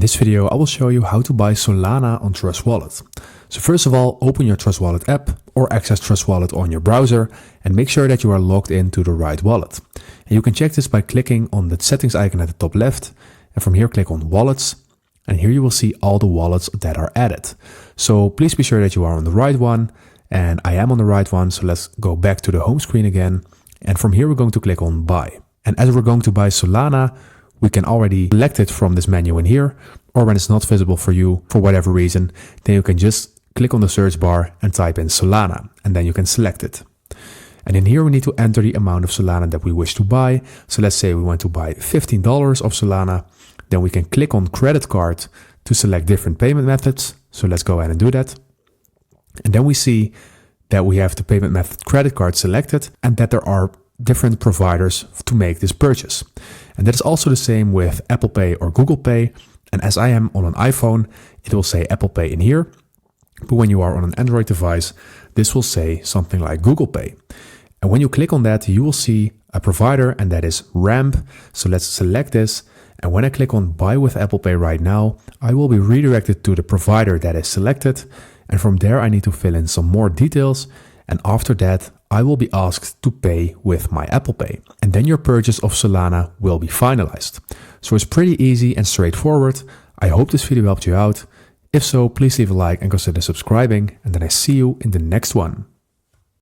this video, I will show you how to buy Solana on Trust Wallet. So first of all, open your Trust Wallet app or access Trust Wallet on your browser and make sure that you are logged into the right wallet. And you can check this by clicking on the settings icon at the top left. And from here, click on wallets. And here you will see all the wallets that are added. So please be sure that you are on the right one. And I am on the right one. So let's go back to the home screen again. And from here, we're going to click on buy. And as we're going to buy Solana, we can already select it from this menu in here, or when it's not visible for you for whatever reason, then you can just click on the search bar and type in Solana, and then you can select it. And in here, we need to enter the amount of Solana that we wish to buy. So let's say we want to buy $15 of Solana. Then we can click on credit card to select different payment methods. So let's go ahead and do that. And then we see that we have the payment method credit card selected and that there are different providers to make this purchase. And that is also the same with Apple Pay or Google Pay. And as I am on an iPhone, it will say Apple Pay in here. But when you are on an Android device, this will say something like Google Pay. And when you click on that, you will see a provider, and that is Ramp. So let's select this. And when I click on Buy with Apple Pay right now, I will be redirected to the provider that is selected. And from there, I need to fill in some more details. And after that, I will be asked to pay with my Apple Pay. And then your purchase of Solana will be finalized. So it's pretty easy and straightforward. I hope this video helped you out. If so, please leave a like and consider subscribing. And then I see you in the next one.